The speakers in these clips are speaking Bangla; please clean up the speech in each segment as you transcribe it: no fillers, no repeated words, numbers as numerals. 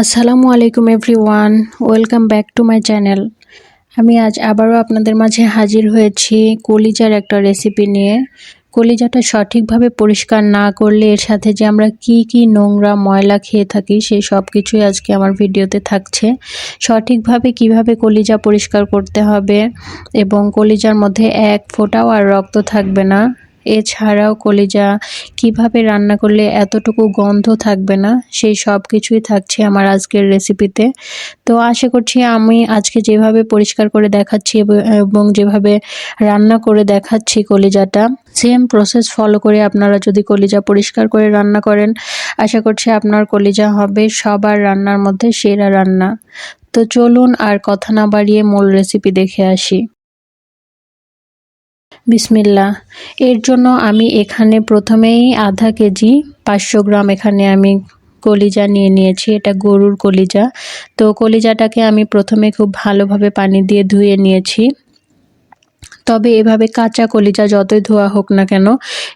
আসসালামু আলাইকুম everyone, welcome back to my channel. আমি আজ আবারও আপনাদের মাঝে হাজির হয়েছি কলিজার একটা রেসিপি নিয়ে। কলিজাটা সঠিকভাবে পরিষ্কার না করলে এর সাথে যে আমরা কি নোংরা ময়লা খেয়ে থাকি সেই সব কিছুই আজকে আমার ভিডিওতে থাকছে। সঠিকভাবে কিভাবে কলিজা পরিষ্কার করতে হবে এবং কলিজার মধ্যে এক ফোঁটাও আর রক্ত থাকবে না, এছাড়াও কলিজা কিভাবে রান্না করলে এতটুকু গন্ধ থাকবে না, সেই সব কিছুই থাকছে আমার আজকের রেসিপিতে। তো আশা করছি আমি আজকে যেভাবে পরিষ্কার করে দেখাচ্ছি এবং যেভাবে রান্না করে দেখাচ্ছি কলিজাটা, সেম প্রসেস ফলো করে আপনারা যদি কলিজা পরিষ্কার করে রান্না করেন, আশা করছি আপনার কলিজা হবে সবার রান্নার মধ্যে সেরা রান্না। তো চলুন আর কথা না বাড়িয়ে মূল রেসিপি দেখে আসি। বিসমিল্লাহ। এর জন্য আমি এখানে প্রথমেই আধা কেজি 500 গ্রাম এখানে আমি কলিজা নিয়ে নিয়েছি। এটা গরুর কলিজা। তো কলিজাটাকে আমি প্রথমে খুব ভালোভাবে পানি দিয়ে ধুয়ে নিয়েছি। তবে এভাবে কাঁচা কলিজা যতই ধোয়া হোক না কেন,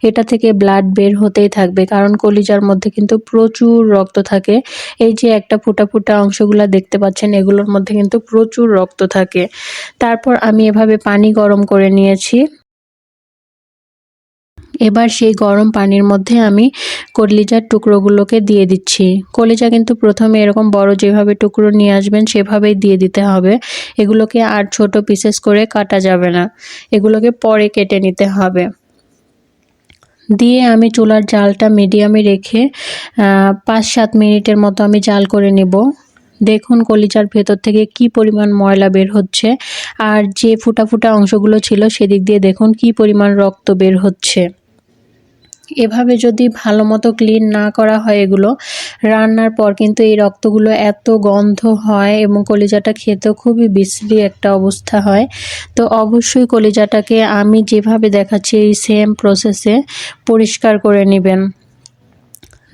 এটা থেকে ব্লাড বের হতেই থাকবে, কারণ কলিজার মধ্যে কিন্তু প্রচুর রক্ত থাকে। এই যে একটা ফোঁটা ফোঁটা অংশগুলো দেখতে পাচ্ছেন, এগুলোর মধ্যে কিন্তু প্রচুর রক্ত থাকে। তারপর আমি এভাবে পানি গরম করে নিয়েছি। এবার সেই গরম পানির মধ্যে আমি কলিজার টুকরোগুলোকে দিয়ে দিচ্ছি। কলিজা কিন্তু প্রথমে এরকম বড় যেভাবে টুকরো নিয়ে আসবেন সেভাবেই দিয়ে দিতে হবে। এগুলোকে আর ছোট পিসেস করে কাটা যাবে না, এগুলোকে পরে কেটে নিতে হবে। দিয়ে আমি চুলার জালটা মিডিয়ামে রেখে 5-7 মিনিটের মতো আমি জাল করে নেব। দেখুন কলিজার ভেতর থেকে কি পরিমাণ ময়লা বের হচ্ছে, আর যে ফুটা ফুটা অংশগুলো ছিল সেদিক দিয়ে দেখুন কি পরিমাণ রক্ত বের হচ্ছে। এভাবে যদি ভালো মতো ক্লিন না করা হয় এগুলো, রান্নার পর কিন্তু এই রক্তগুলো এত গন্ধ হয় এবং কলিজাটা খেতেও খুবই বিশ্রী একটা অবস্থা হয়। তো অবশ্যই কলিজাটাকে আমি যেভাবে দেখাচ্ছি এই সেম প্রসেসে পরিষ্কার করে নেবেন।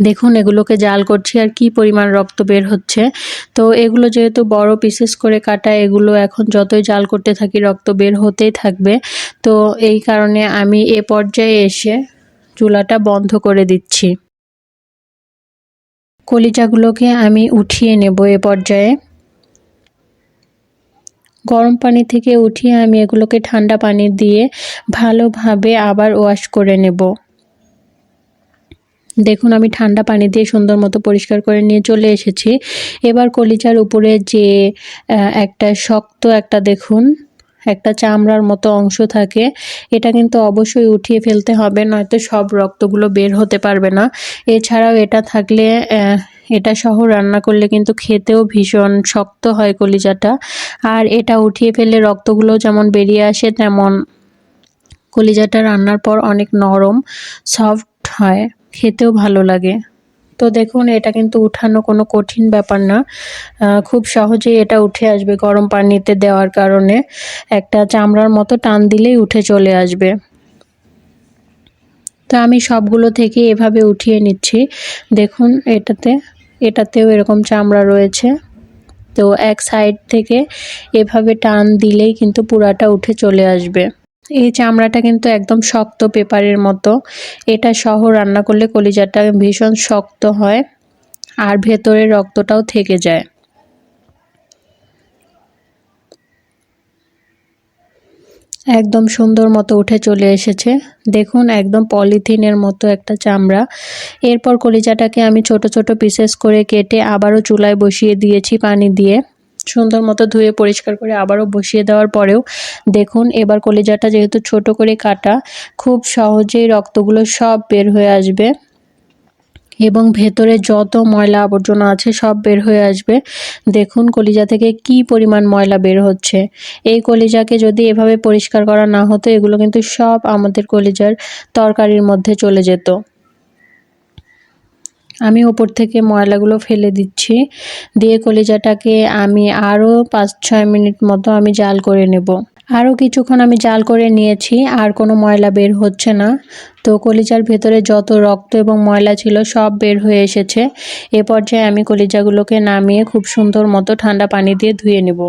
দেখুন এগুলোকে জাল করছি আর কি পরিমাণ রক্ত বের হচ্ছে। তো এগুলো যেহেতু বড় পিসেস করে কাটা, এগুলো এখন যতই জাল করতে থাকি রক্ত বের হতেই থাকবে। তো এই কারণে আমি এ পর্যায়ে এসে চুলাটা বন্ধ করে দিচ্ছি। কলিজাগুলোকে আমি উঠিয়ে নেব। এ পর্যায়ে গরম পানি থেকে উঠিয়ে আমি এগুলোকে ঠান্ডা পানি দিয়ে ভালোভাবে আবার ওয়াশ করে নেব। দেখুন আমি ঠান্ডা পানি দিয়ে সুন্দর মতো পরিষ্কার করে নিয়ে চলে এসেছি। এবার কলিজার উপরে যে একটা শক্ত একটা দেখুন একটা চামড়ার মতো অংশ থাকে, এটা কিন্তু অবশ্যই উঠিয়ে ফেলতে হবে, নয়তো সব রক্তগুলো বের হতে পারবে না। এছাড়াও এটা থাকলে এটা সহ রান্না করলে কিন্তু খেতেও ভীষণ শক্ত হয় কলিজাটা। আর এটা উঠিয়ে ফেললে রক্তগুলো যেমন বেরিয়ে আসে, তেমন কলিজাটা রান্নার পর অনেক নরম সফট হয়, খেতেও ভালো লাগে। তো দেখুন এটা কিন্তু উঠানো কোনো কঠিন ব্যাপার না, খুব সহজেই এটা উঠে আসবে। গরম পানিতে দেওয়ার কারণে একটা চামড়ার মতো টান দিলেই উঠে চলে আসবে। তো আমি সবগুলো থেকে এভাবে উঠিয়ে নিচ্ছি। দেখুন এটাতেও এরকম চামড়া রয়েছে। তো এক সাইড থেকে এভাবে টান দিলেই কিন্তু পুরাটা উঠে চলে আসবে। এই চামড়াটা কিন্তু একদম শক্ত পেপারের মতো, এটা সহ রান্না করলে কলিজাটা ভীষণ শক্ত হয় আর ভেতরে রক্তটাও থেকে যায়। একদম সুন্দর মতো উঠে চলে এসেছে। দেখুন একদম পলিথিনের মতো একটা চামড়া। এরপর কলিজাটাকে আমি ছোট ছোট পিসেস করে কেটে আবারও চুলায় বসিয়ে দিয়েছি পানি দিয়ে। সুন্দর মতো ধুয়ে পরিষ্কার করে আবারও বসিয়ে দেওয়ার পরেও দেখুন এবার কলিজাটা যেহেতু ছোট করে কাটা, খুব সহজেই রক্তগুলো সব বের হয়ে আসবে এবং ভেতরে যত ময়লা আবর্জনা আছে সব বের হয়ে আসবে। দেখুন কলিজা থেকে কি পরিমাণ ময়লা বের হচ্ছে। এই কলিজাকে যদি এভাবে পরিষ্কার করা না হতো, এগুলো কিন্তু সব আমাদের কলিজার তরকারির মধ্যে চলে যেত। আমি ওপর থেকে ময়লাগুলো ফেলে দিচ্ছি। দিয়ে কলিজাটাকে আমি আরও 5-6 মিনিট মতো আমি জাল করে নেব। আরও কিছুক্ষণ আমি জাল করে নিয়েছি, আর কোনো ময়লা বের হচ্ছে না। তো কলিজার ভেতরে যত রক্ত এবং ময়লা ছিল সব বের হয়ে এসেছে। এ পর্যায়ে আমি কলিজাগুলোকে নামিয়ে খুব সুন্দর মতো ঠান্ডা পানি দিয়ে ধুয়ে নেব।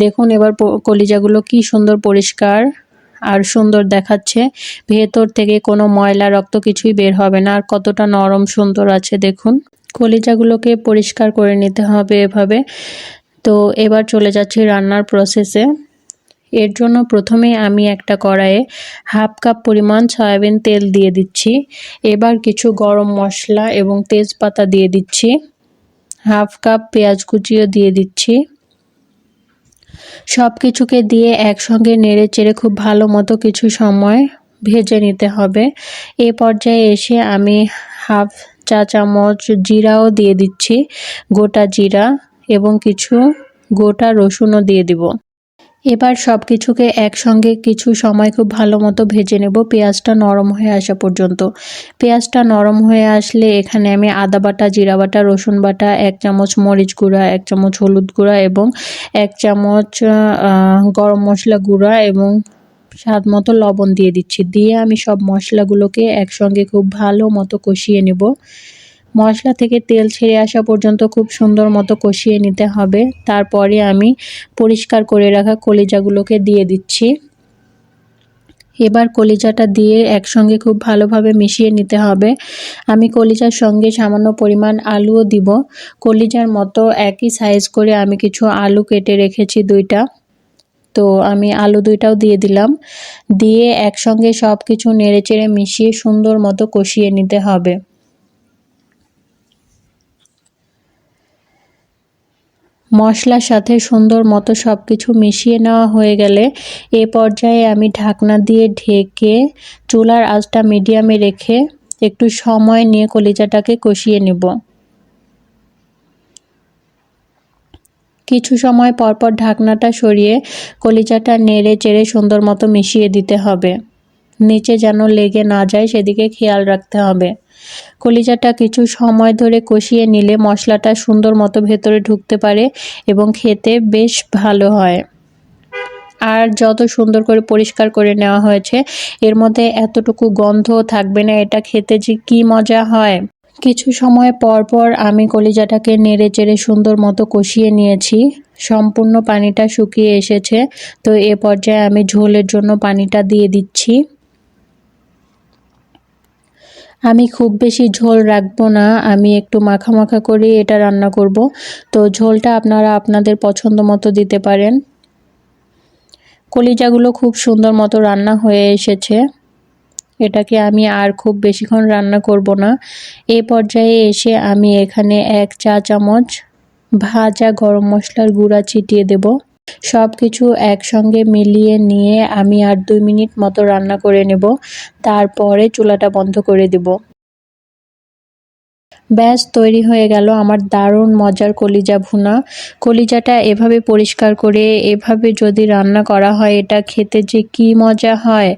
দেখুন এবার কলিজাগুলো কি সুন্দর পরিষ্কার আর সুন্দর দেখাচ্ছে। ভেতর থেকে কোনো ময়লা রক্ত কিছুই বের হবে না, আর কতটা নরম সুন্দর আছে দেখুন। কলিজাগুলোকে পরিষ্কার করে নিতে হবে এভাবে। তো এবার চলে যাচ্ছি রান্নার প্রসেসে। এর জন্য প্রথমে আমি একটা কড়াইয়ে হাফ কাপ পরিমাণ সয়াবিন তেল দিয়ে দিচ্ছি। এবার কিছু গরম মশলা এবং তেজপাতা দিয়ে দিচ্ছি। হাফ কাপ পেঁয়াজ কুচিও দিয়ে দিচ্ছি। সব কিছুকে দিয়ে একসঙ্গে নেড়ে চেড়ে খুব ভালো মতো কিছু সময় ভেজে নিতে হবে। এই পর্যায়ে এসে আমি হাফ চা চামচ জিরাও দিয়ে দিচ্ছি, গোটা জিরা, এবং কিছু গোটা রসুনও দিয়ে দিব। এবার সব কিছুকে একসঙ্গে কিছু সময় খুব ভালো মতো ভেজে নেব, পেঁয়াজটা নরম হয়ে আসা পর্যন্ত। পেঁয়াজটা নরম হয়ে আসলে এখানে আমি আদা বাটা, জিরা বাটা, রসুন বাটা, 1 চামচ মরিচ গুঁড়া, 1 চামচ হলুদ গুঁড়া এবং 1 চামচ গরম মশলা গুঁড়া এবং স্বাদ মতো লবণ দিয়ে দিচ্ছি। দিয়ে আমি সব মশলাগুলোকে একসঙ্গে খুব ভালো মতো কষিয়ে নেব। মশলা থেকে তেল ছেড়ে আসা পর্যন্ত খুব সুন্দর মতো কষিয়ে নিতে হবে। তারপরে আমি পরিষ্কার করে রাখা কলিজাগুলোকে দিয়ে দিচ্ছি। এবার কলিজাটা দিয়ে একসঙ্গে খুব ভালোভাবে মিশিয়ে নিতে হবে। আমি কলিজার সঙ্গে সামান্য পরিমাণ আলুও দিব। কলিজার মতো একই সাইজ করে আমি কিছু আলু কেটে রেখেছি 2টা। তো আমি আলু 2টাও দিয়ে দিলাম। দিয়ে একসঙ্গে সব কিছু নেড়েচেড়ে মিশিয়ে সুন্দর মতো কষিয়ে নিতে হবে। মশলার সাথে সুন্দর মতো সব কিছু মিশিয়ে নেওয়া হয়ে গেলে এ পর্যায়ে আমি ঢাকনা দিয়ে ঢেকে চুলার আঁচটা মিডিয়ামে রেখে একটু সময় নিয়ে কলিজাটাকে কষিয়ে নেব। কিছু সময় পরপর ঢাকনাটা সরিয়ে কলিজাটা নেড়ে চেড়ে সুন্দর মতো মিশিয়ে দিতে হবে। নিচে যেন লেগে না যায় সেদিকে খেয়াল রাখতে হবে। কলিজাটা কিছু সময় ধরে কষিয়ে নিলে মশলাটা সুন্দর মতো ভেতরে ঢুকতে পারে এবং খেতে বেশ ভালো হয়। আর যত সুন্দর করে পরিষ্কার করে নেওয়া হয়েছে এর মধ্যে এতটুকু গন্ধও থাকবে না। এটা খেতে যে কি মজা হয়। কিছু সময় পর পর আমি কলিজাটাকে নেড়ে চেড়ে সুন্দর মতো কষিয়ে নিয়েছি। সম্পূর্ণ পানিটা শুকিয়ে এসেছে। তো এ পর্যায়ে আমি ঝোলের জন্য পানিটা দিয়ে দিচ্ছি। আমি খুব বেশি ঝোল রাখবো না, আমি একটু মাখা মাখা করে এটা রান্না করব। তো ঝোলটা আপনারা আপনাদের পছন্দ মতো দিতে পারেন। কলিজাগুলো খুব সুন্দর মতো রান্না হয়ে এসেছে। এটাকে আমি আর খুব বেশিক্ষণ রান্না করব না। এই পর্যায়ে এসে আমি এখানে 1 চা চামচ ভাজা গরম মশলার গুঁড়া ছিটিয়ে দেব। সব কিছু একসঙ্গে মিলিয়ে নিয়ে আমি আর 2 মিনিট মতো রান্না করে নেব। তারপরে চুলাটা বন্ধ করে দেব। ব্যাস তৈরি হয়ে গেল আমার দারুণ মজার কলিজা ভুনা। কলিজাটা এভাবে পরিষ্কার করে এভাবে যদি রান্না করা হয় এটা খেতে যে কি মজা হয়।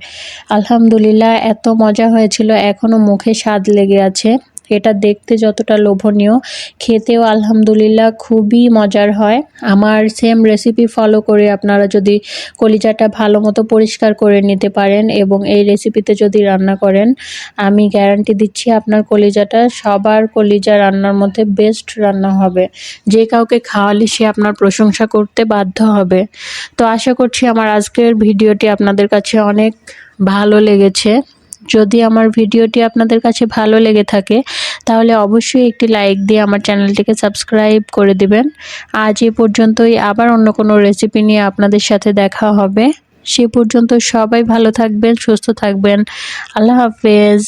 আলহামদুলিল্লাহ, এত মজা হয়েছিল, এখনো মুখে স্বাদ লেগে আছে। এটা দেখতে যতটা লোভনীয়, খেতেও আলহামদুলিল্লাহ খুবই মজার হয়। আমার সেম রেসিপি ফলো করে আপনারা যদি কলিজাটা ভালো মতো পরিষ্কার করে নিতে পারেন এবং এই রেসিপিতে যদি রান্না করেন, আমি গ্যারান্টি দিচ্ছি আপনার কলিজাটা সবার কলিজা রান্নার মধ্যে বেস্ট রান্না হবে। যে কাউকে খাওয়ালে সে আপনার প্রশংসা করতে বাধ্য হবে। তো আশা করছি আমার আজকের ভিডিওটি আপনাদের কাছে অনেক ভালো লেগেছে। যদি আমার ভিডিওটি আপনাদের কাছে ভালো লেগে থাকে তাহলে অবশ্যই একটি লাইক দিয়ে আমার চ্যানেলটিকে সাবস্ক্রাইব করে দিবেন। আজ এ পর্যন্তই, আবার অন্য কোনো রেসিপি নিয়ে আপনাদের সাথে দেখা হবে। সে পর্যন্ত সবাই ভালো থাকবেন, সুস্থ থাকবেন। আল্লাহ হাফেজ।